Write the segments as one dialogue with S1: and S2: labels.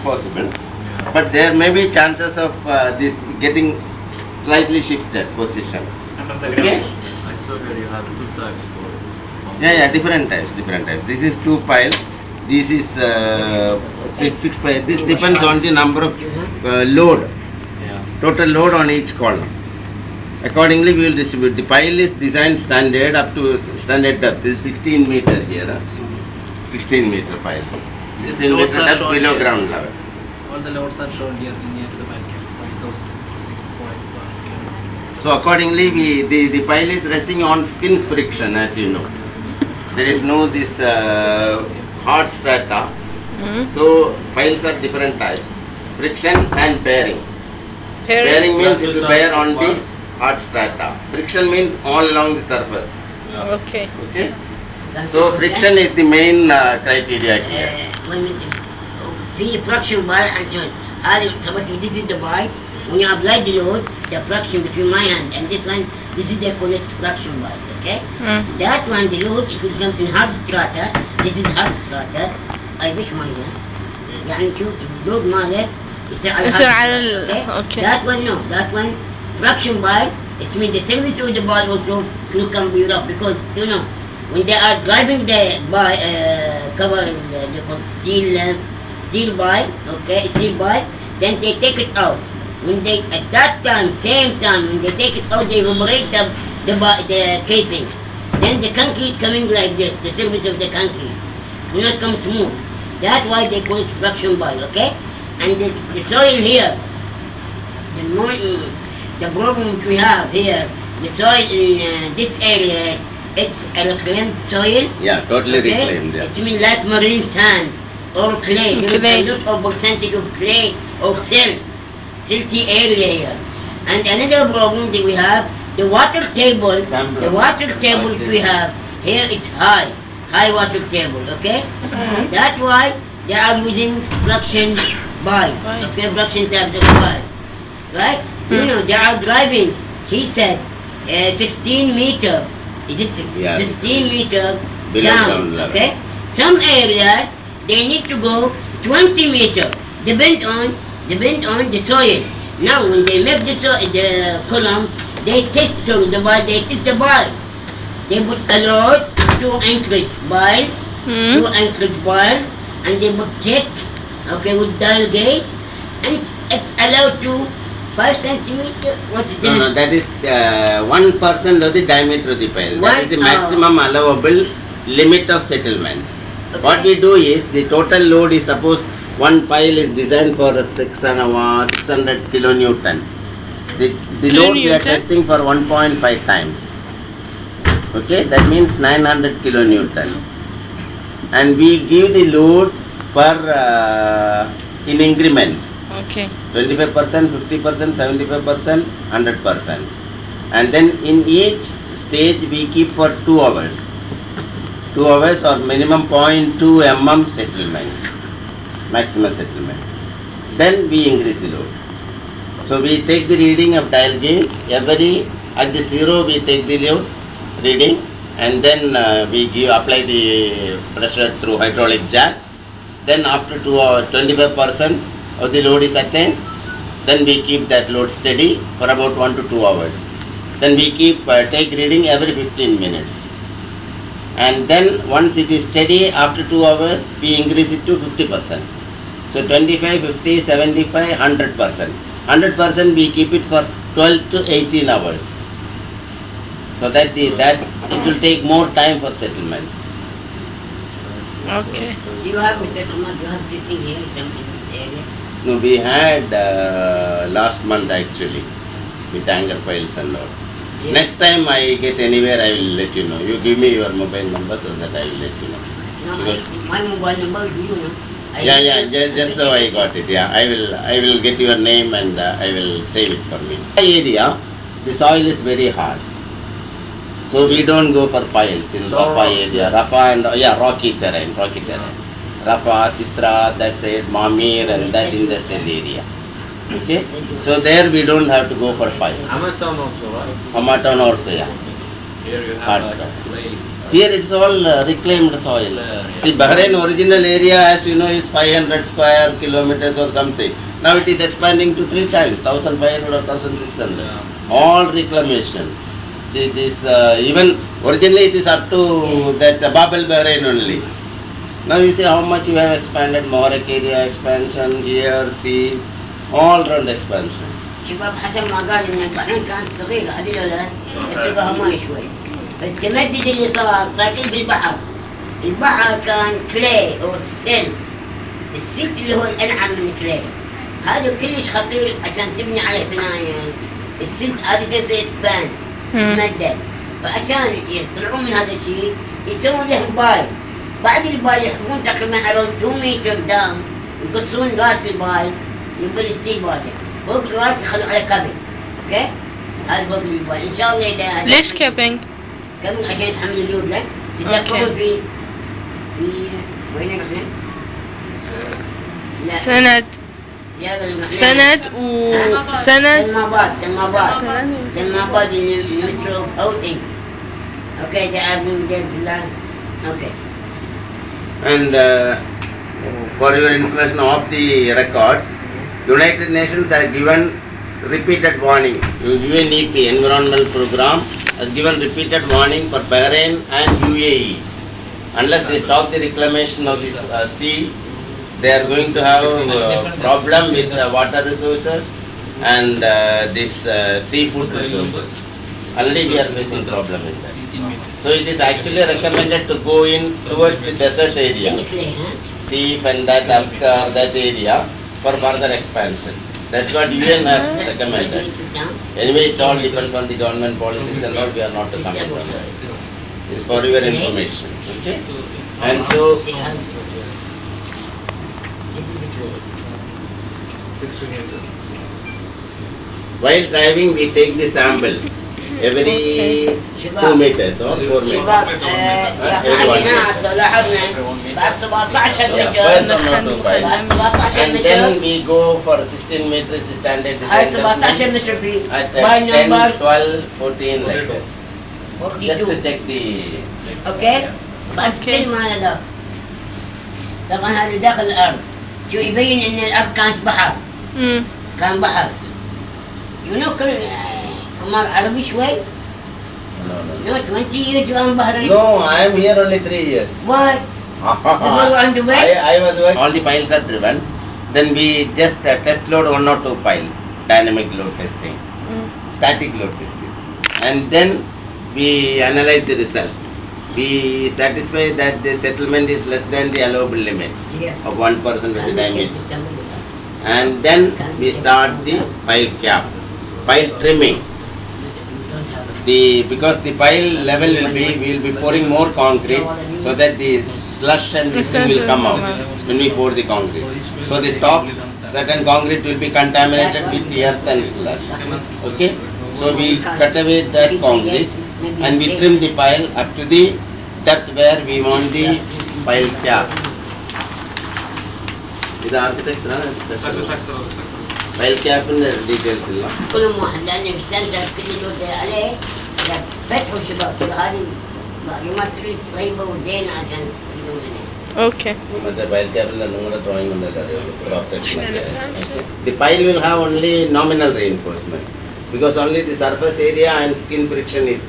S1: possible.
S2: Yeah.
S1: But there may be chances of this getting slightly shifted position.
S3: Under the
S1: Okay?
S3: ground.
S2: I saw here you have two types for.
S1: Yeah, different types. This is 2 piles. This is 6 piles. This depends on the number of load,
S2: Yeah.
S1: total load on each column. Accordingly, we will distribute. The pile is designed standard up to standard depth. This is 16 meter here. 16 meter pile. 16
S3: Loads
S1: meter
S3: are
S1: depth
S3: shown
S1: below
S3: here.
S1: ground level.
S3: All the loads are shown here near to the bank. 6.1 kilometers.
S1: So accordingly, the pile is resting on skins friction, as you know. There is no this hard strata. So piles are different types: friction and bearing. Bearing means it will bear on the hard strata. Friction means all along the surface.
S2: Yeah.
S4: Okay.
S1: Okay. So friction is the main criteria here.
S5: One minute. The friction bar and so on. Suppose this is the bar. When you apply the load, the friction between my hand and this one, this is the correct friction bar. Okay. That one, the load, it will come in hard strata. This is hard strata. I wish my يعني شوف اللود ماله يصير على
S4: يصير
S5: hard
S4: على
S5: strata,
S4: okay.
S5: That one no. That one friction bar. It means the surface of the bar also will come be rough because you know when they are driving the bar cover the steel bar, okay, steel bar, then they take it out. When they at that time, same time when they take it out, they evaporate the casing. Then the concrete coming like this, the surface of the concrete will not come smooth. That's why they call it friction bar, okay? And the soil here, the problem we have here, the soil in this area, it's a reclaimed soil.
S1: Yeah, totally
S5: Okay?
S1: reclaimed. Yeah.
S5: It's mean like marine sand or clay. There
S4: Clay.
S5: is a lot of percentage of clay or silty area here. And another problem that we have, the water table.
S1: Sample.
S5: The water table we have here, it's high water table. Okay. That's why they are using friction bar.
S4: Right.
S5: Okay, friction type of bar. Right? You know, they are driving. He said 16 meter. Is it
S1: Yeah.
S5: 16 meter
S1: Below
S5: down?
S1: ground level.
S5: Okay. Some areas they need to go 20 meter. Depend on the soil. Now when they make the columns, they test the bar. They test the bar. They put a load to anchorage bars, and they put check, okay, with dial gauge, and it's allowed to 5 centimeter. What's that?
S1: No, that is 1% of the diameter of the pile. That is the
S5: One,
S1: maximum allowable limit of settlement.
S5: Okay.
S1: What we do is the total load is suppose one pile is designed for 600 kilonewton. The load we are
S4: Kilonewton?
S1: testing for 1.5 times. Okay, that means 900 kilonewton. And we give the load for in increments.
S4: Okay.
S1: 25%, 50%, 75%, 100%. And then in each stage we keep for 2 hours. 2 hours or minimum 0.2 mm settlement, maximum settlement. Then we increase the load. So we take the reading of dial gauge. At the zero we take the load reading, and then we apply the pressure through hydraulic jack. Then after 25% of the load is attained, then we keep that load steady for about 1 to 2 hours. Then we take reading every 15 minutes. And then once it is steady after 2 hours, we increase it to 50%. So 25, 50, 75, 100%. 100% we keep it for 12 to 18 hours. So that it will take more time for settlement.
S4: Okay.
S5: Do you have, Mr. Kumar, do you have testing here in this area?
S1: No, we had last month actually with anchor piles and all.
S5: Yeah.
S1: Next time I get anywhere, I will let you know. You give me your mobile number so that I will let you know.
S5: No,
S1: Because-
S5: my mobile number, do you know?
S1: Just now I got it. Yeah, I will get your name and I will save it for me. My area, the soil is very hard, so we don't go for piles in
S2: So
S1: Rafa area. Rafa and rocky terrain. Rafa, Sitra, that side, Mamir, and that industrial area. Okay, so there we don't have to go for piles.
S2: Hamilton also, right?
S1: Hamaton also, yeah.
S2: Here you
S1: Hard
S2: have
S1: stuff.
S2: clay
S1: Here it's all reclaimed soil.
S2: Yeah.
S1: See, Bahrain original area, as you know, is 500 square kilometers or something. Now it is expanding to 3 times, 1500 or 1600.
S2: Yeah.
S1: All reclamation. See this, even originally it is up to that Bab el Bahrain only. Now you see how much you have expanded, Morek area expansion, here, see, all round expansion.
S5: شباب حسب ما قال ان البحرين كانت صغيره هذه ولا يسوقها ماي شوي. التمدد اللي صار كله بالبحر. البحر كان كلي او سلت. السلت اللي هو الانعم من الكلي. هذا كلش خطير عشان تبني عليه بنايه. السلت هذه جزء اسبان ممدد. فعشان يطلعون من هذا الشيء يسوون له باي. بعد الباي يحفرون تقريبا around 2 متر دام. يقصون راس الباي يبقى الستيل باي. فوق الراس يخلوا عليه كابل. اوكي؟ هذا فوق الباي. ان شاء الله اذا
S4: ليش كابينج؟
S5: كابل عشان يتحمل اللود له. تتذكرون
S4: أوكي.
S5: في وين رحنا؟ لا.
S4: سند
S5: زيادة اللي رحنا.
S4: سند وسند
S5: سلماباد Ministry of Housing. Okay, they are doing that. Okay.
S1: And for your information of the records, United Nations has given repeated warning. UNEP, Environmental Program, has given repeated warning for Bahrain and UAE. Unless they stop the reclamation of this sea, they are going to have a problem with water resources and this seafood resources. Already we are facing problem in that. So it is actually recommended to go in towards the desert area, Sif and that Afkar, that area for further expansion. That's what UN has recommended. Anyway, it all depends on the government policies and all. We are not to comment on that. It's for your information. Okay? And so,
S5: This is a play.
S3: 16 meters.
S1: while driving, we take the samples every 2 meters or 4 meters.
S5: شباب يا معلمات لو لاحظنا بعد 17
S1: Yeah,
S5: متر
S1: first or not to
S5: بعد
S1: five.
S5: 17
S1: And then
S5: متر
S1: we go for 16 meters, the standard
S5: هاي
S1: design
S5: 17 متر في
S1: at
S5: باي
S1: 10,
S5: نمبر
S1: 12, 14 like that. Just to
S5: 42
S1: check the...
S5: اوكي بعد 60 ما هذا طبعا هذا داخل الارض شو يبين ان الارض كانت بحر كان بحر كل كمان عربي شوي
S1: No,
S5: 20 years around Bahrain.
S1: No, I am here only 3 years.
S5: Why? You were on the way?
S1: I was working. All the piles are driven. Then we just test load 1 or 2 piles. Dynamic load testing, static load testing. And then we analyze the results. We satisfy that the settlement is less than the allowable limit
S5: Yeah.
S1: of 1% of the diameter. And then we start the pile cap, pile trimming. Because the pile level will be, we will be pouring more concrete so that the slush and this thing will come out when we pour the concrete. So the top certain concrete will be contaminated with the earth and slush. Okay? So we cut away that concrete and we trim the pile up to the depth where we want the pile cap. This architecture, pile cap in the details.
S5: كلهم واحد لان السنتر كل اللي عليه فتحوا شباب ترى هذه معلومات كلش طيبه وزينه عشان تستفيدون منها.
S4: Okay.
S1: The pile cap in the drawing on the cross section. The pile will have only nominal reinforcement because only the surface area and skin friction is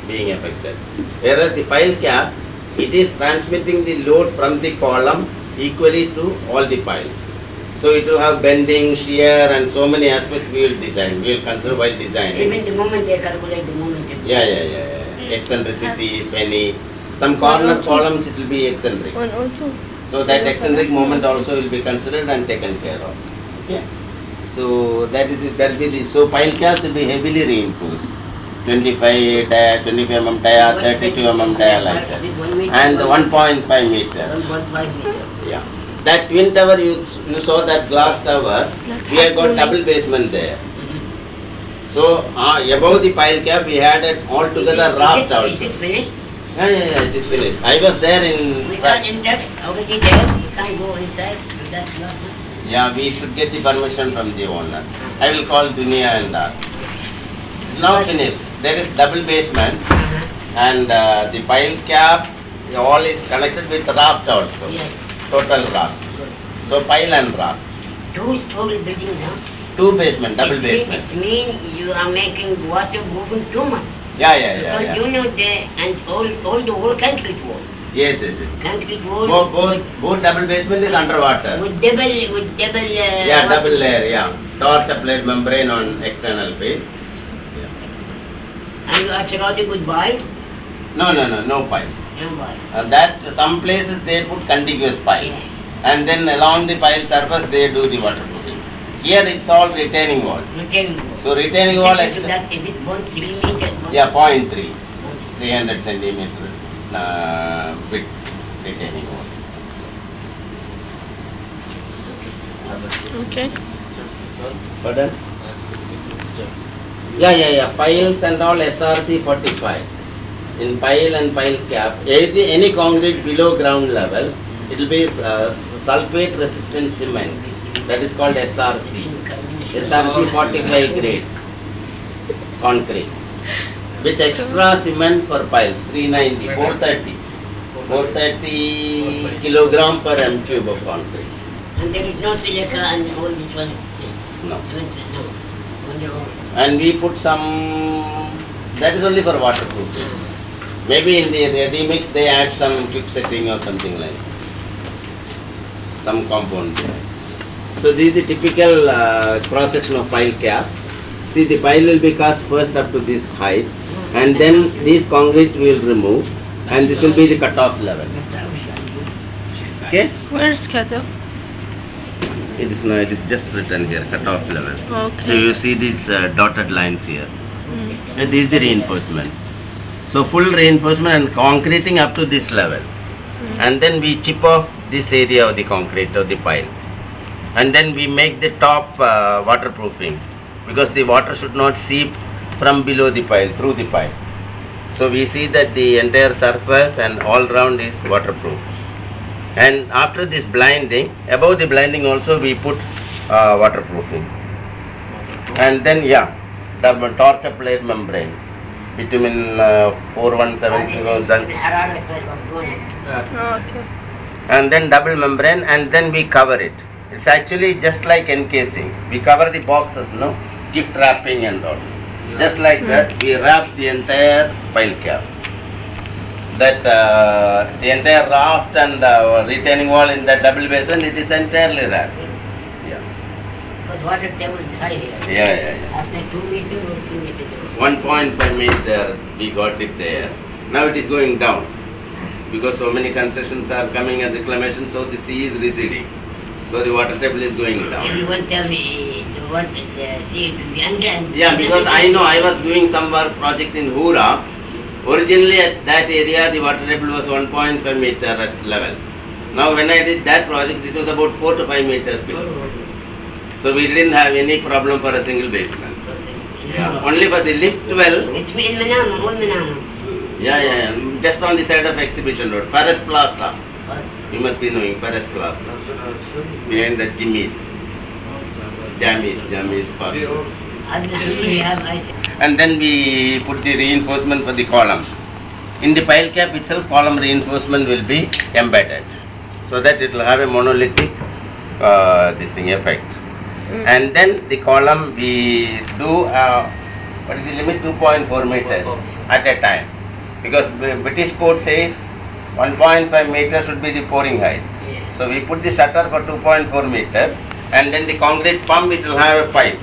S1: being affected. Whereas the pile cap, it is transmitting the load from the column equally to all the piles. So it will have bending, shear and so many aspects we will design. We will consider while designing.
S5: Even the moment they calculate the moment.
S1: Yeah. Eccentricity, if any. Some corner columns it will be eccentric.
S4: 102.
S1: So that eccentric moment also will be considered and taken care of. Okay. So that will be the, so pile caps will be heavily reinforced. 25 dia, 25 mm dia, 32 mm dia like that. And 1.5 meter.
S5: 1.5 meters.
S1: Yeah. That twin tower you saw that glass tower, we have got double basement there. So above the pile cap we had an altogether raft also.
S5: Is it finished?
S1: Yeah, it is finished. I was there in...
S5: We can't enter already there. We can't go inside with that glass.
S1: Yeah, we should get the permission from the owner. I will call Dunia and ask. It's now finished. There is double basement. and the pile cap all is connected with raft also.
S5: Yes.
S1: Total raft. So pile and raft.
S5: Two-story building, huh?
S1: Two basement, double
S5: It
S1: basement.
S5: means you are making water moving too much.
S1: Yeah, yeah, yeah.
S5: Because
S1: yeah.
S5: you know all the whole concrete wall.
S1: Yes, yes, yes.
S5: Concrete wall
S1: Both double basement is underwater.
S5: with double
S1: Yeah, double layer, yeah. Torch applied membrane on external face.
S5: And you are surrounded with piles?
S1: No, no, no, no piles.
S5: No piles.
S1: That some places they put contiguous piles.
S5: Yeah.
S1: And then along the pile surface they do the waterproofing. Here it's all retaining wall.
S5: Retaining wall.
S1: So retaining wall
S5: Is it 1 centimeter?
S1: yeah, 0.3,
S5: 1
S1: 300 centimeter width retaining wall.
S4: Okay.
S1: Pardon?
S2: Specific mixtures.
S1: Yeah. Piles and all SRC 45. In pile and pile cap, any concrete below ground level, it will be sulfate resistant cement. That is called SRC. SRC 45 grade concrete. With extra cement per pile, 390, 430. 430 kilogram per m cube of concrete.
S5: And there is no silica and all this one.
S1: No.
S5: Cement, no. On your own.
S1: And we put some, that is only for waterproofing. Maybe in the ready mix they add some quick setting or something like that. Some compound. So this is the typical cross section of pile cap. See, the pile will be cast first up to this height, and then this concrete we will remove, and this will be the cut-off level. Okay?
S4: Where's Kato?
S1: It is just written here, cut-off level. So
S4: Okay.
S1: you see these dotted lines here.
S4: Mm.
S1: This is the reinforcement. So full reinforcement and concreting up to this level. And then we chip off this area of the concrete of the pile. And then we make the top waterproofing, because the water should not seep from below the pile, through the pile. So we see that the entire surface and all round is waterproof. And after this blinding, above the blinding also we put waterproofing. And then the torch applied membrane. Bitumen 4170 was done.
S4: Okay.
S1: And then double membrane, and then we cover it. It's actually just like encasing. We cover the boxes, no? Gift wrapping and all. Just like that, we wrap the entire pile cap. That the entire raft and retaining wall in that double basin, it is entirely wrapped. Yeah.
S5: Because water table is high here.
S1: Yeah.
S5: After 2 meters or 3 meters.
S1: 1.5 meter we got it there. Now it is going down. Because so many concessions are coming and reclamation, so the sea is receding. So the water table is going down.
S5: Everyone tell me the water, the sea will be under. And
S1: Yeah, because I know I was doing some work project in Hura. Originally at that area the water table was 1.5 meter at level. Now when I did that project it was about 4 to 5 meters below. So we didn't have any problem for a single basement. Yeah, only for the lift well.
S5: It's me in Manama, all Manama.
S1: Yeah. Just on the side of Exhibition Road, Ferris Plaza. You must be knowing Ferris Plaza. Behind the Jimmy's. Jammy's fast food. And then we put the reinforcement for the columns. In the pile cap itself, column reinforcement will be embedded, so that it will have a monolithic effect. And then the column we do what is the limit, 2.4 meters at a time, because the British code says 1.5 meter should be the pouring height. So we put the shutter for 2.4 meter, and then the concrete pump it will have a pipe.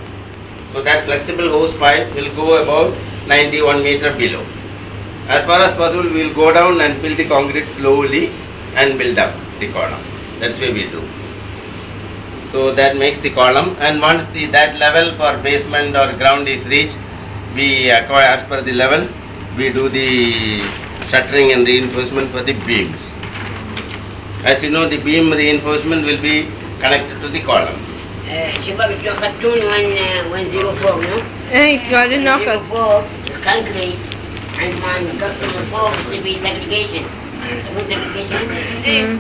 S1: So that flexible hose pipe will go about 91 meter below. As far as possible we will go down and build the concrete slowly and build up the column. That's why we do. So that makes the column, and once that level for basement or ground is reached, we acquire as per the levels, we do the shuttering and reinforcement for the beams. As you know, the beam reinforcement will be connected to the columns.
S5: شباب انتوا اخذتون 104 no?
S4: ايه قاعدين ناخذ
S5: 104 concrete عندما نقطع من فوق يصير فيه segregation. مو segregation؟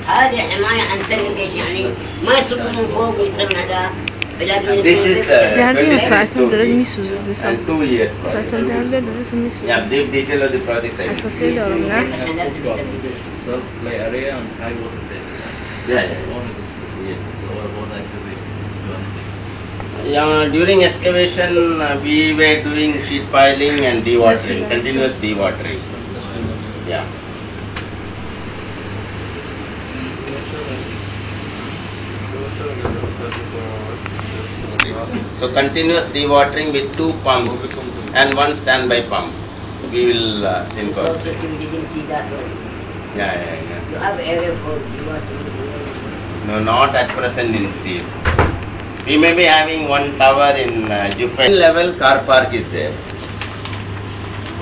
S5: هذه حماية عن segregation، يعني ما يصبوا من فوق ويصير هذا
S1: This is
S4: Yani
S1: 26
S4: zaten de
S1: rupees
S4: misus desem.
S1: and 2 years.
S4: Zaten değerli de desem misus.
S1: Yeah, brief detail of the project. I will
S4: Esas
S1: give.
S4: diyorum ya.
S2: Self play area and high water table.
S1: Yeah,
S2: It's
S1: yeah.
S2: only this.
S1: Yes.
S2: So what about the excavation? Do anything?
S1: Yeah, during excavation, we were doing sheet piling and dewatering, continuous dewatering. Yeah. So continuous dewatering with 2 pumps and 1 standby pump. We will incorporate.
S5: We didn't see that one.
S1: Yeah, yeah, yeah.
S5: You have area for dewatering.
S1: No, not at present in SEEF. We may be having 1 tower in Jufa. Level car park is there.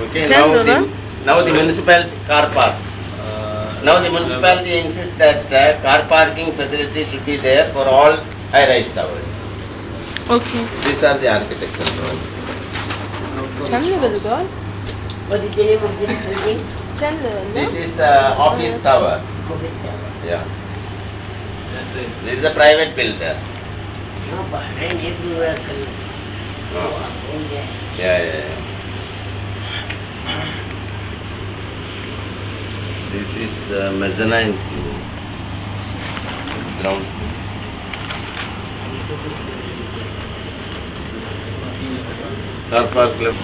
S1: Okay, now the municipality car park. Now the municipality insists that car parking facility should be there for all high-rise towers.
S4: Okay.
S1: These are the architectural drawings.
S4: Can level gol?
S5: What is the name of this building?
S4: 10 level.
S1: This is office tower.
S5: Office tower.
S1: Yeah.
S2: Yes, sir.
S1: This is a private builder.
S5: No, but rain everywhere.
S1: Oh.
S5: In there.
S1: Yeah, yeah, yeah. This is mezzanine ground. Car park left.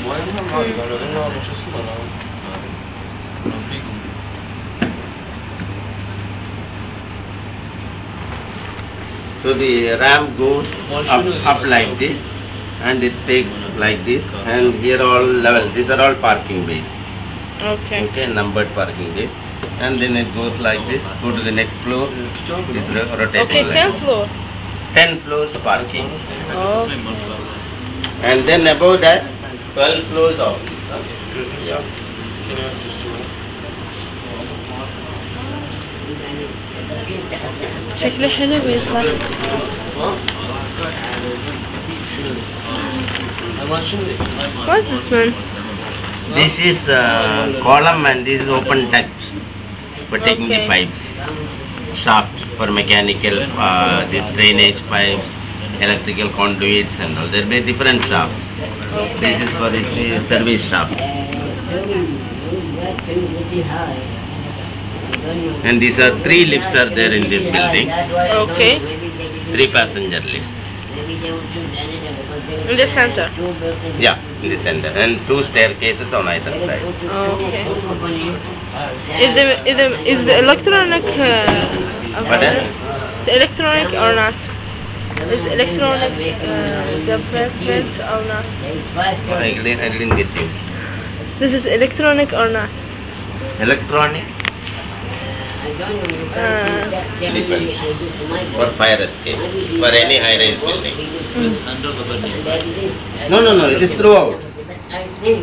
S1: So the ramp goes up like this, and it takes like this, and here all level. These are all parking bays.
S4: Okay.
S1: Okay, numbered parking bays, and then it goes like this. Go to the next floor. This rotating
S4: Okay,
S1: line.
S4: 10 floor.
S1: 10 floors parking,
S4: Okay.
S1: and then above that 12 floors office. Yeah.
S4: شكله حلو بيطلع. What's this one?
S1: This is column and this is open duct for taking the
S4: Okay.
S1: pipes. Shaft for mechanical, this drainage pipes, electrical conduits and all. There may be different shafts.
S4: Okay.
S1: This is for the service shaft. And these are 3 lifts are there in this building.
S4: Okay.
S1: 3 passenger lifts.
S4: In the center.
S1: Yeah, in the center. And 2 staircases on either side.
S4: Okay. Is the electronic
S1: Pardon?
S4: is electronic or not? Is electronic different or not?
S1: I didn't get you.
S4: This is electronic or not?
S1: Electronic depends. For fire escape. For any high-rise building.
S2: It's under the building.
S1: No, it is throughout.
S5: I see.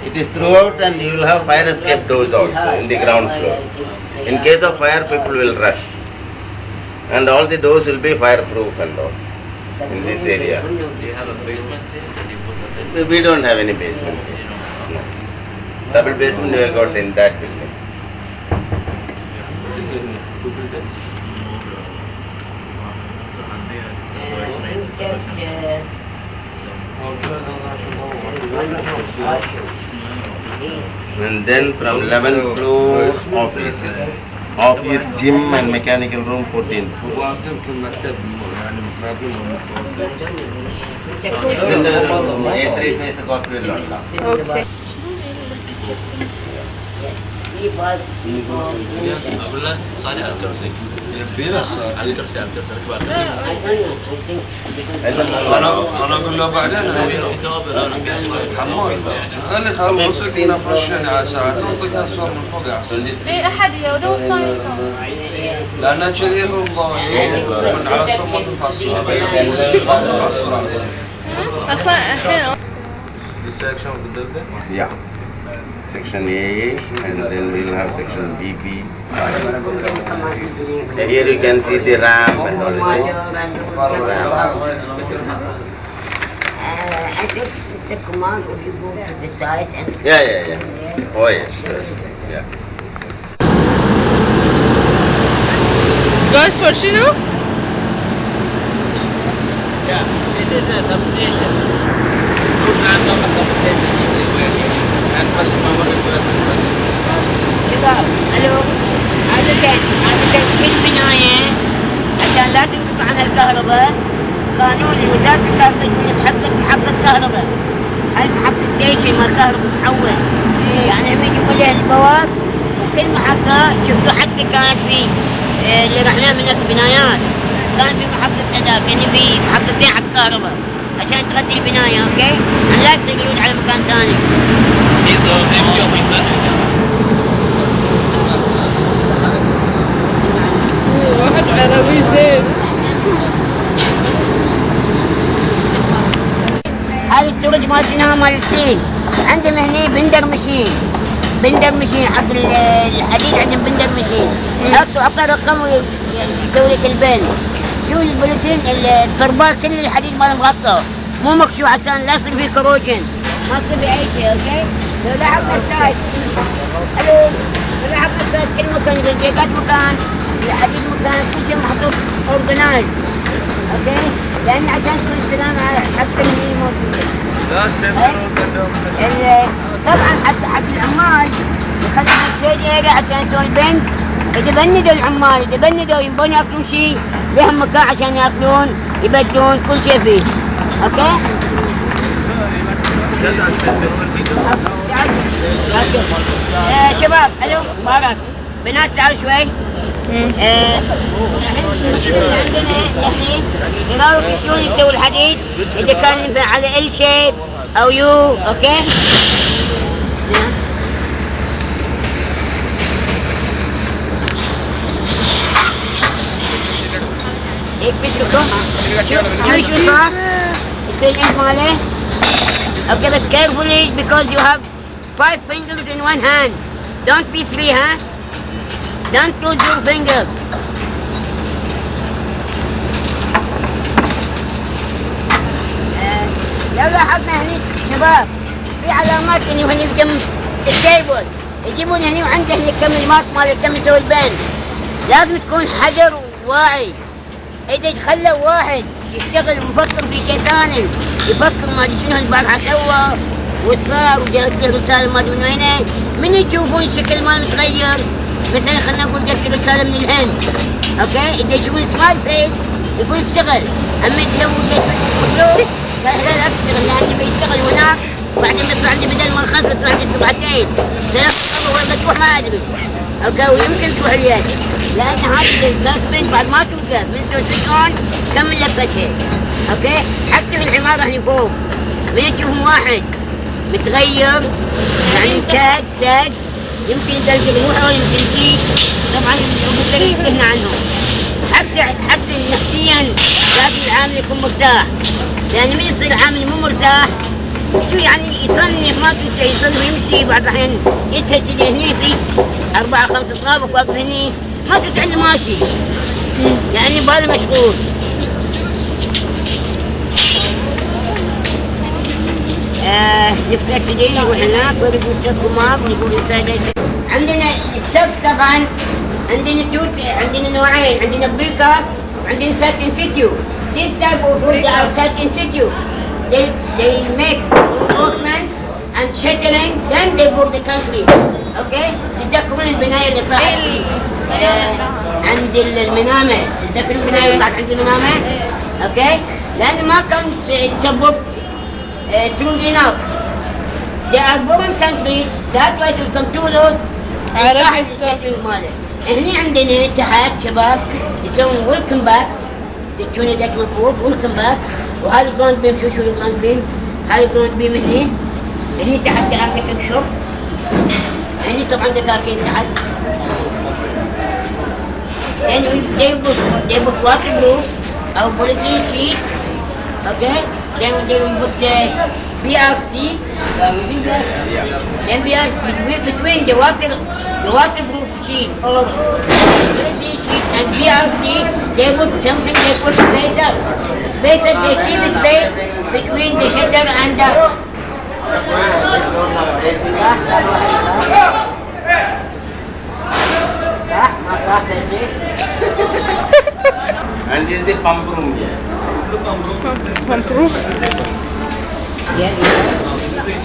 S1: It is throughout and you will have fire escape doors also in the ground floor. In case of fire, people will rush. And all the doors will be fireproof and all in this area.
S2: Do you have a basement here? Do you put a basement?
S1: We don't have any basement here.
S2: You know,
S1: No. Double basement we have got in that building. And then from 11th floor office. Office, gym and mechanical room 14th floor. Then the A3 size copy will not now.
S4: Okay.
S2: أقول له صالح على الكرسي. على الكرسي ركب على الكرسي.
S6: انا اقول له بعدين حمود خلي خلصك نفرشني على ساعه نطق الصور من فوق احسن
S4: ايه احد لو ثاني
S6: لان كذي هو من على صوت الفصل
S4: اصلا الحين
S6: السكشن بالدرجه
S1: Yeah. Section A and then we will have section BB. Here you can see the ramp and all this.
S5: I think Mr. Kumar, if you go to the side and
S1: Yeah. Oh yes, sure. Yeah.
S4: God for شنو؟
S1: Yeah.
S5: شباب الو، عادة كل بناية عشان لا تنقطع عنها الكهرباء قانون وزارة الكهرباء يقول تحقق محطة كهرباء. هاي محطة ستيشن مال كهرباء محول، يعني هم يجيبوا لها البواب وكل محطة. شفتوا حتى كانت في اللي رحنا من البنايات كان في محطة أداء، كان في محطتين حق كهرباء عشان تغطي البناية. اوكي، يعني لا يصيرون على مكان ثاني.
S4: واحد عربي زين.
S5: هذا السرج مال شنو مال الصين. عندنا هني بندر مشين حق الحديد، عندهم بندر مشين. حطوا رقم ويسوي لك البن. شو البوليسين التربال كل الحديد ماله مغطى مو مكشوف عشان لا يصير فيه كروجن، ما تصير فيه اي شيء. اوكي، لو لاحظنا السايد الو، لو لاحظنا السايد كل مكان الزيقات مكان، الحديد مكان، كل شيء محطوط اورجنايز. اوكي، لان عشان تكون السلامة حق اللي موجودة. طبعا حتى العمال يخلون الشيء هذا عشان يسوون البنك. إذا بندوا العمال يبون ياكلون شيء لهم مكان عشان ياكلون يبدون كل شيء فيه. اوكي؟ شباب الو مبارك، بنات تعالوا شوي. عندنا الحين يراوغ شلون يسوي الحديد، اذا كان ينفع على ال شيب او يو. اوكي، يكفي لكم شو صار يصير الانك ماله. اوكي بس carefully because you have 5 fingers in one hand, don't be 3 huh? Don't lose your finger. لو لاحظنا هني شباب في علامات هني وهني جنب التيبل، يجيبون هني وعنده هني كم مال كم يسوي البن. لازم تكون حجر واعي. إذا يتخلى واحد يشتغل ويفكر في شيء ثاني، يفكر ما ادري شنو البارحة سوى وصار وجات له رسالة ما ادري من وين، من يشوفون شكل ما متغير. مثلا خلينا نقول جات له رسالة من الهند. اوكي، إذا يشوفون سمايل فيس يقول اشتغل. اما تسوي شيء مخلوق لا تشتغل، لأني بيشتغل هناك وبعدين بيطلع عندي بدل ما الخاص بيطلع عندي 2 3 وين بتروح ما ادري. اوكي، ويمكن تروح اليد لان هذه السسبند بعد ما توقف من سويتون كمل لفتها. اوكي، حتى في العمارة هني فوق من تشوفون واحد متغير يعني ساد يمكن يدلق روحه يمكن شيء. طبعا قلنا عنهم حتى نفسيا لازم العامل يكون مرتاح، لان من يصير العامل مو مرتاح شو يعني يصنف ما في شيء، يصنف يمشي بعض الأحيان يسهل هني في 4 5 طابق واقف هني ما تتعلم ماشي لأني بالي مشغول. نفتح كذي نروح هناك ورد نستخدم ماب ونقول نساعد. عندنا السقف طبعا عندنا نوعين، عندنا بريكاست وعندنا سات ان سيتيو. This type of wood are sat in situ. They make reinforcement and shuttering, then they pour the concrete. Okay? تتذكرون البناية اللي طلعت عند المنامة، تتذكرون البناية اللي طلعت عند المنامة؟ Okay? لأن ما كان يسبب strong enough. They are pouring concrete, that way it will come too low.
S4: عرفت
S5: الساترينج ماله. هني عندنا تحت شباب يسوون ويلكم باك، تشوفون ذاك مكتوب ويلكم باك. وهذا الجراوند بيم، شو الجراوند بيم؟ هذا الجراوند بيم هني تحت دكاكين شوف، هني طبعا دكاكين تحت. يعني they put waterproof أو polythene sheet. Okay? Then they will put BRC. Then BRC between the waterproof sheet or polythene sheet and BRC, they put something, they put spacer. Spacer, they keep space between the shutter and the...
S1: And this is the pump room here.
S4: From proof.
S5: Yeah,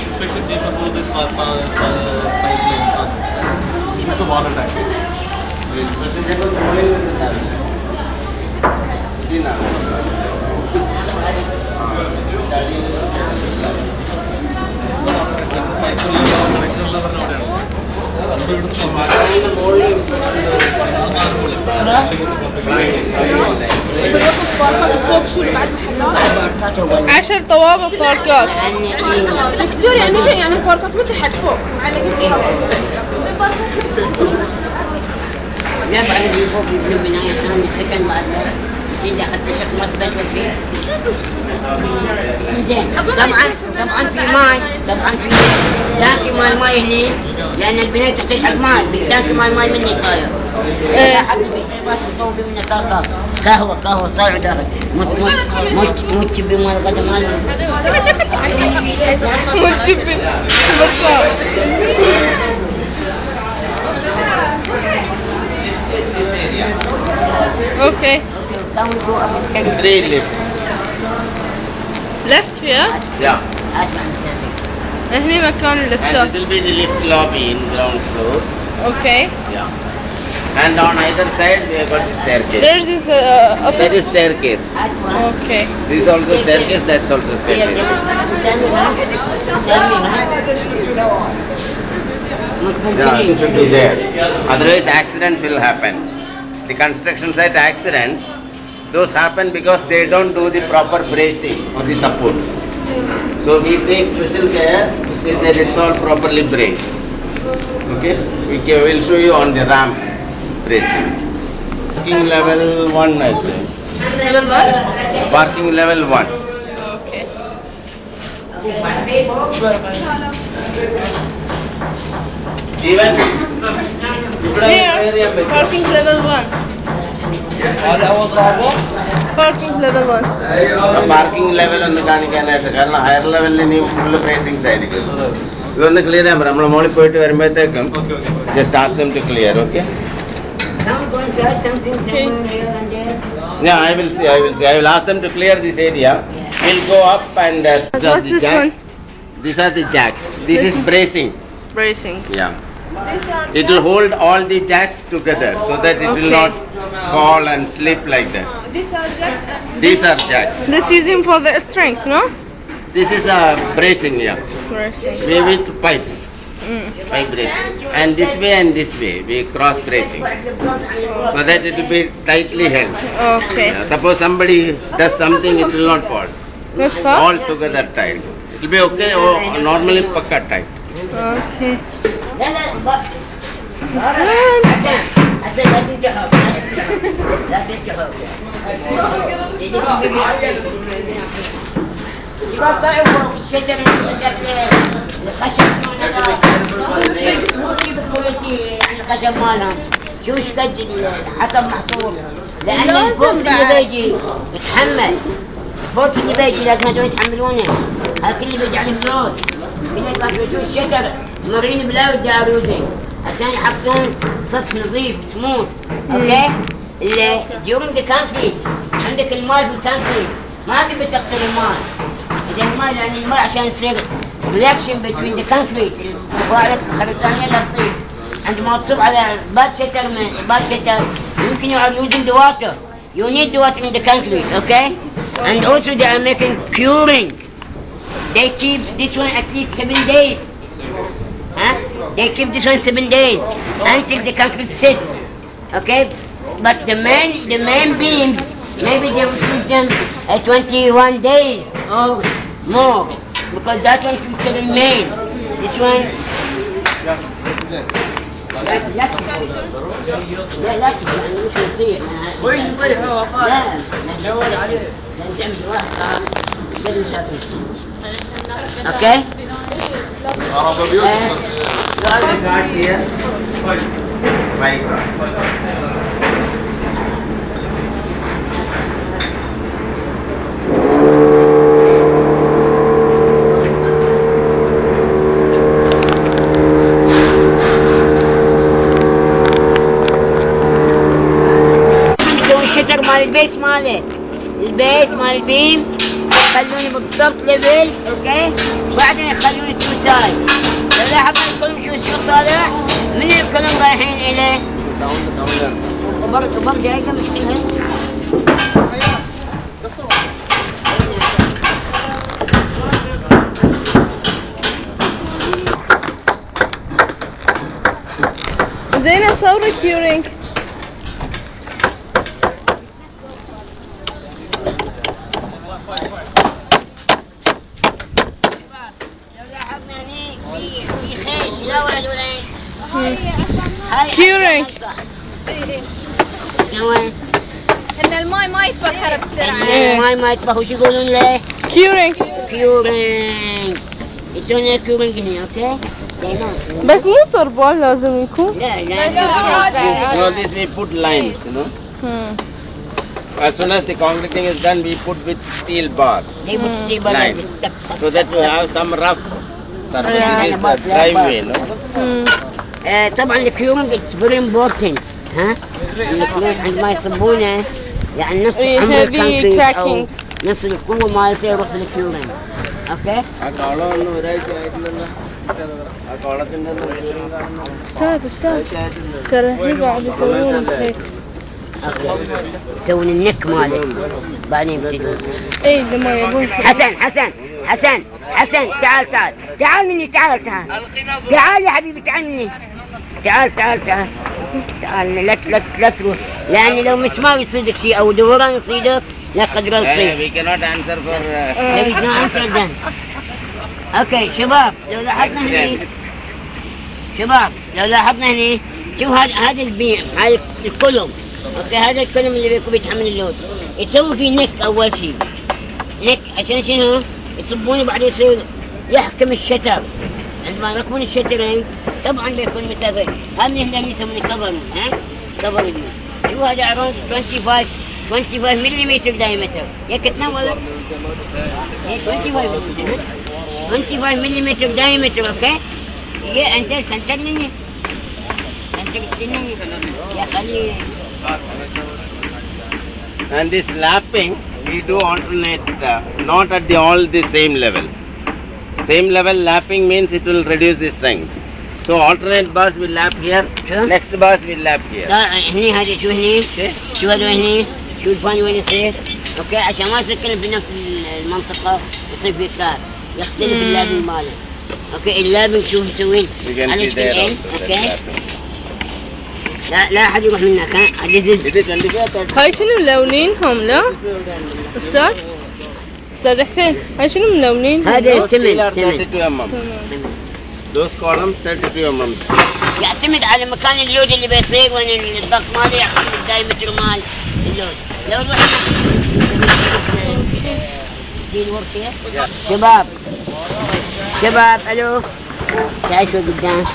S2: Inspection chief approve this pipelines on the water tank.
S4: عشر طوابق باركات.
S7: دكتور يعني شيء يعني الباركات مسحت فوق على
S5: لا بعد اللي فوق يبنوا بناية ثانية سكن بعد لا تيجي حتى شكل ما تبدل فيه. زين طبعا في ماي تانكي مال الماي هني لأن البناية تحتاج حق ماي بالتانكي مال الماي مني صاير. حق بالطيبات تصوب منه طاقة قهوة طالع داخل مش تبي مال غدا مال
S4: متشبه بالضبط.
S1: This area.
S4: Okay.
S5: Can we go upstairs?
S1: 3 lifts.
S4: Left here.
S1: Yeah.
S4: هني مكان
S1: And
S4: اللفتات.
S1: this will be the lift lobby in ground floor.
S4: Okay.
S1: Yeah. And on either side we have got the staircase.
S4: There's this
S1: That
S4: upper.
S1: is staircase.
S4: Okay.
S1: This is also staircase, that's also staircase. Yeah, it should be there. Otherwise accidents will happen. The construction site accidents, those happen because they don't do the proper bracing or the supports. So we take special care to see that it's all properly braced. Okay? We'll show you on the ramp bracing. Parking level 1 I think.
S4: Level 1?
S1: Parking level 1.
S4: Okay.
S1: Even
S4: Here, parking level 1. Parking level 1.
S1: Parking level ഒന്ന് കാണിക്കാനായിട്ട് കാരണം higher ലെവലിൽ ഇനി full പ്രൈസിങ്സ് ആയിരിക്കും ഇതൊന്ന് clear ചെയ്യാൻ പറയാം നമ്മൾ മോളിൽ പോയിട്ട് വരുമ്പോഴത്തേക്കും just ask them to clear okay
S5: Can we go inside something somewhere here and there?
S1: Yeah, I will ask them to clear this area. We'll go up and
S4: What's this one?
S1: These are the jacks. This is bracing.
S4: Bracing.
S1: Yeah. It will hold all the jacks together so that it will
S4: Okay.
S1: not fall and slip like that.
S7: These are jacks and
S1: These are jacks.
S4: This is in for the strength, no?
S1: This is bracing, yeah.
S4: Bracing.
S1: We with pipes.
S4: Mm.
S1: Pipe bracing. And this way, we cross bracing. So that it will be tightly held.
S4: Okay.
S1: Yeah, suppose somebody does something, it will not fall.
S4: Not far?
S1: All together tight. It will be okay or normally pakka tight.
S4: Okay.
S5: لا لا حسن لا تنجحوا لا تنجحوا شباب طلعوا فوق الشجر الخشب مو تجيب الكويتي يعني الخشب مالهم شو ايش قد الحطب محصور لان الفوكس اللي بيجي يتحمل الفوكس اللي بيجي لازم هذول يتحملونه هذا اللي بيجي عليهم لود بيجي شو الشجر مارين بلاود داروزين عشان يحطون سطح نظيف سموث اوكي during the concrete عندك الماء في الكونكريت ما تبي تغسل الماء اذا الماء لان الماء عشان يصير reaction between the concrete وعلى الخرسانيه اللي تصير عندما تصب على باد شتر يمكن you are using the water you need the water in the concrete okay and also they are making curing they keep this one at least 7 days huh? They keep this one 7 days until the concrete sits okay but the main beams maybe they will keep them at 21 days or more because that one will still remain this one لا لا يعني مش يطير كويس كويس لا ندور عليه نعمل واحد قبل شاطر اوكي
S1: Right.
S5: نسوي الشتر مال البيت ماله البيت مال البيم يخلونه بالضبط ليفل، اوكي، وبعدين يخلونه تو سايد. لو لاحظنا الكولوم شو طالع من الكولوم رايحين اليه وبرجع هيك مشكلة.
S4: زينب صوري كيورينج.
S5: لو لاحظنا هني في خيش لا ولا وين. هاي
S4: كيورينج.
S5: وين؟
S7: ان الماي ما يتبخر بسرعه.
S5: الماي ما يطبخ. وش يقولون له؟
S4: كيورينج.
S5: كيورينج. يسوون كيورينج هنا، اوكي؟
S4: بس مو طربال لازم يكون.
S5: لا
S1: So this we put lines, you know. As soon as the concreting is done, we put with steel bar
S5: they would stay
S1: line, so that we have some rough surface. It is a driveway, no.
S5: طبعا الكيورينج it's very important. ها؟ الكيورينج عندما يصبونه يعني نص
S4: إيه،
S5: عمر
S4: heavy
S5: الكونكريت أو
S4: cracking.
S5: نص القوة مالته يروح للكيورينج. اوكي؟
S4: استاذ ترى هني قاعد يسوون هيك.
S5: يسوون النك ماله بعدين يبتدون.
S4: اي لما يبون.
S5: حسن تعال مني، تعال يا حبيبي، تعال مني، تعال لا تروح، لأن لو مسمار يصيدك شيء أو دوران يصيدك لا قدر تصيد.
S1: We cannot answer for.
S5: There is no answer then. اوكي شباب لو لاحظنا هني شوف هذا البيم، هذا الكولوم، اوكي، هذا الكولوم اللي بيكون يتحمل اللود، يسوي فيه نك اول شيء، نك عشان شنو؟ يصبونه بعدين يصير يحكم الشتر. عندما يركبون الشترين طبعا بيكون مسافه، هم هنا يسمونه كفرمنت. كفرمنت شو هذا؟ اراوند 25 ملم دايمتر. يا كتناول 25 ملم دايمتر، اوكي. يا انت سنترني يا خلي.
S1: And this lapping we do alternate, not at all the same level. Same level lapping means it will reduce the strength. So alternate bars will lap here,
S5: Sure.
S1: next bars will lap here.
S5: هني هذا شو هني؟ شو هذا هني؟ شو الفاني وين يصير؟ اوكي، عشان ما يصير كله في نفس المنطقة يصير في كار، يختلف اللابن ماله. اوكي، اللابن شوف مسوين
S1: You can
S5: على
S1: see
S5: شكل
S1: there
S5: عين،
S1: also the
S5: اوكي.
S1: lapping.
S5: لا أحد يروح منك. ها
S1: It is 25
S4: هاي شنو ملونينهم لا؟ استاذ حسين هاي شنو ملونين؟
S5: هذا سمن
S1: 32 mm. Those columns 32 mm.
S5: يعتمد على مكان اللود اللي بيصير، وين الضغط ماله يعتمد الدايمتر مال اللود. لو نروح شباب الو، تعال شوي قدام،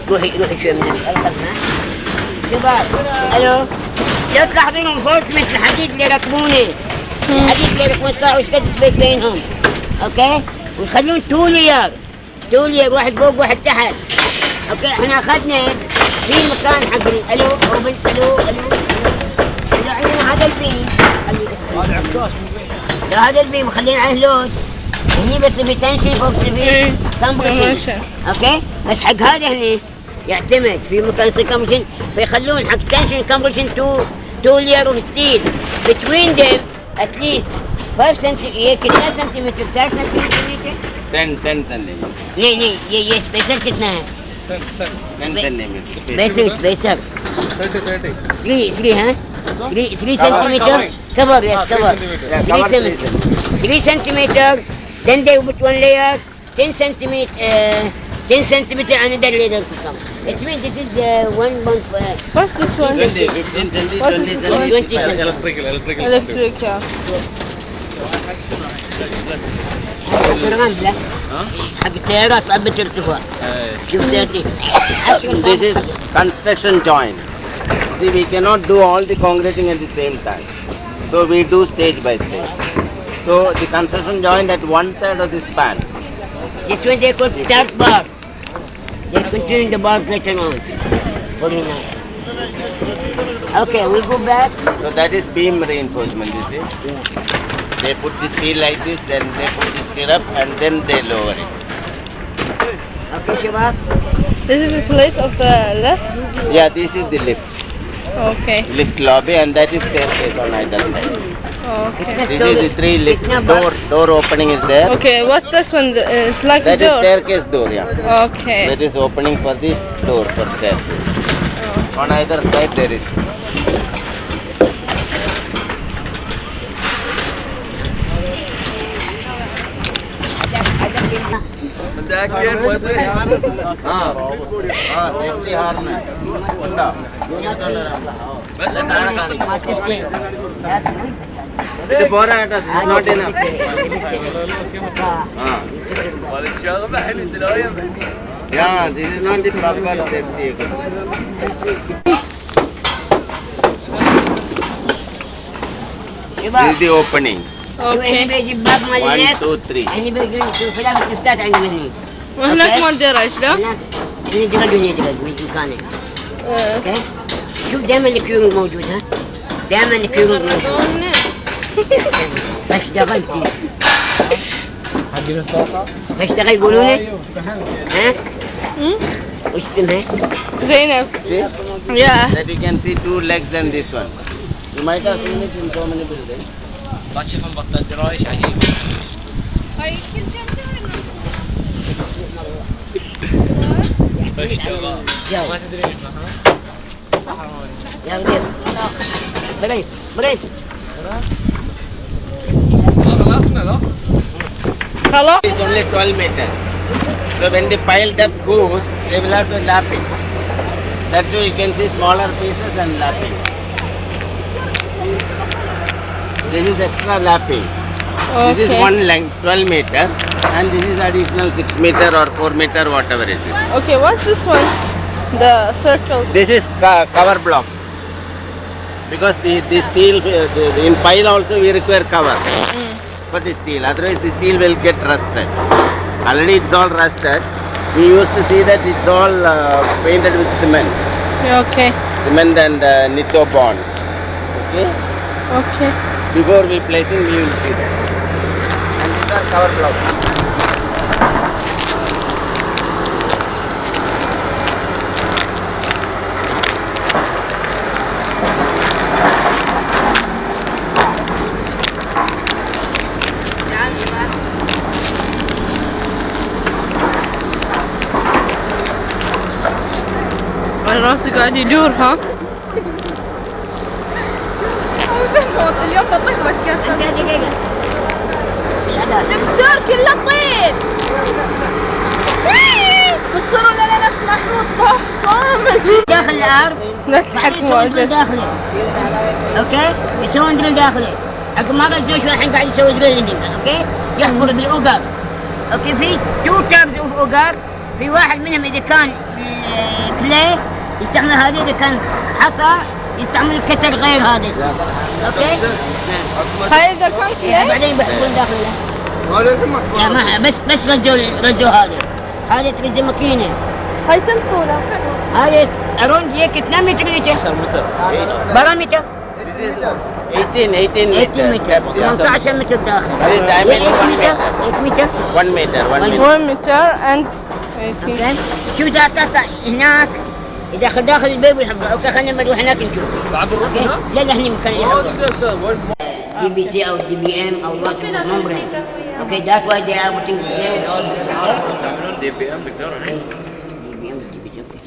S5: روحي شوي من الخلف. شباب الو، لو تلاحظون انفورسمنت الحديد اللي يركبونه، الحديد اللي يركبون صار وش قد سبيس بينهم، اوكي، ويخلون تو لير واحد فوق واحد تحت. اوكي، احنا اخذنا في مكان حق الو روبن الو عندنا هذا البيم، هذا البيم خلينا عليه لود هني، بس في تنشن فوق في كمبريشن. اوكي، بس حق هذا هني يعتمد في مكان يصير كمبريشن، فيخلون حق تنشن كمبريشن تو لير اوف ستيل between them at least 5 سنتيمتر، كتنا سنتيمتر 3 سنتيمتر
S1: 10 centimeters.
S5: नहीं ये spacer कितना है?
S1: 10 centimeters.
S5: Spacer 3 हाँ 3 centimetre cover, yes cover 3 centimeter, then they put one layer 10 centimeter another layer to come. It means this is 1 month.
S4: What's this one?
S1: 15 centimeters,
S4: What is
S1: 20
S4: this one?
S1: centimeters.
S4: Electric yeah.
S5: حق السيارات عبت ارتفاع. شوف سيارتي.
S1: This is construction joint. See, we cannot do all the concreting at the same time. So we do stage by stage. So the construction joint at one side of the span.
S5: This one they call start bar. They continue the bar later on. 49. Okay, we'll go back.
S1: So that is beam reinforcement, you see. They put the steel like this, then they put the stirrup and then they lower it.
S5: Okay, Shabab.
S4: This is the place of the left.
S1: Yeah, this is the lift.
S4: Okay.
S1: Lift lobby and that is staircase on either side.
S4: Okay.
S1: This is the three lift door opening is there.
S4: Okay. What this one? It's like
S1: That
S4: the
S1: is
S4: door.
S1: staircase door, yeah.
S4: Okay.
S1: That is opening for the door for staircase.
S4: Oh.
S1: On either side there is. Safety harness.
S5: My safety.
S1: It is not enough. Yeah, this is not the proper safety. This is the opening.
S4: Okay.
S5: بيجي باب مال
S1: 1,
S5: هناك
S1: 2, 3.
S5: يعني بيجي شوف فلان الكفتات عندي مني
S4: وهناك
S5: أوكي.
S4: ما درج لا؟
S5: هناك اللي يجرد من مكانه
S4: آه.
S5: اوكي شوف دائما الكيورنج موجود ها دائما الكيورنج موجود فاشتغلتي فاشتغل يقولون لي ها
S4: Hmm?
S5: وش اسمها؟
S4: Zainab.
S1: See?
S4: Yeah.
S1: That you can see two legs and this one. You might have seen it in so many buildings.
S2: ما تشوف مبطل درايش عجيب.
S7: هاي كل شيء
S2: فاشتغل.
S5: جاو.
S2: ما تدري ايش
S5: يا غريب بريف بريف
S2: خلصنا لا؟
S4: خلاص.
S1: It's only 12 meters. So when the piled up goes, they will have to lap it. That's why you can see smaller pieces and lapping. This is extra lapping. This is
S4: Okay.
S1: one length, 12 meter, and this is additional 6 meter or 4 meter, whatever it is.
S4: Okay. What's this one? The circle.
S1: This is cover block. Because the steel, in pile also we require cover
S4: Mm.
S1: for the steel, otherwise the steel will get rusted. Already it's all rusted. We used to see that it's all painted with cement.
S4: Okay.
S1: Cement and Nitto bond. Okay?
S4: Okay.
S1: Before we placing, we will see that. And these are cover blocks.
S4: راسي قاعد يدور ها؟
S7: اليوم بطيح بتكسر
S5: دقيقة
S7: دكتور كله طين بتصيروا لنا نفس محروط صامت
S5: داخل الأرض
S4: لا
S5: بعدين
S4: تحكم
S5: يسوون دريل
S4: واجد.
S5: داخلي اوكي يسوون دريل داخلي عقب ما قال زوج الحين قاعد يسوي دريل هنا اوكي يحفر بالاوقر اوكي في تو تابز اوف اوقر في واحد منهم اذا كان كلي يستعمل هذا اذا كان حصى يستعمل الكتر غير هذا اوكي
S4: هاي إذا كان
S5: يعني
S4: كذا.
S5: بعدين بيحطون داخله لا ما بس رزوا هذا هذا ترز ماكينه
S4: هاي كم طولها؟
S5: هذا اروند هيك 2 متر هيك بارامتر
S1: This is 18
S5: 18 متر
S1: depth, yeah.
S5: 18 متر داخل
S1: This is diameter
S5: 8 متر
S1: 1 meter, 1 meter.
S4: 1 meter and 18.
S5: زين شوف اذا تطلع هناك اذا دخل داخل البيت والحبه اوكي خلينا نروح هناك نشوف اوكي لا لا هني مكان دي بي سي او دي بي ام او وات ممبرين اوكي ذات واي دي ار putting there
S2: يستعملون دي بي ام دكتور
S5: دي بي ام دي بي سي اوكي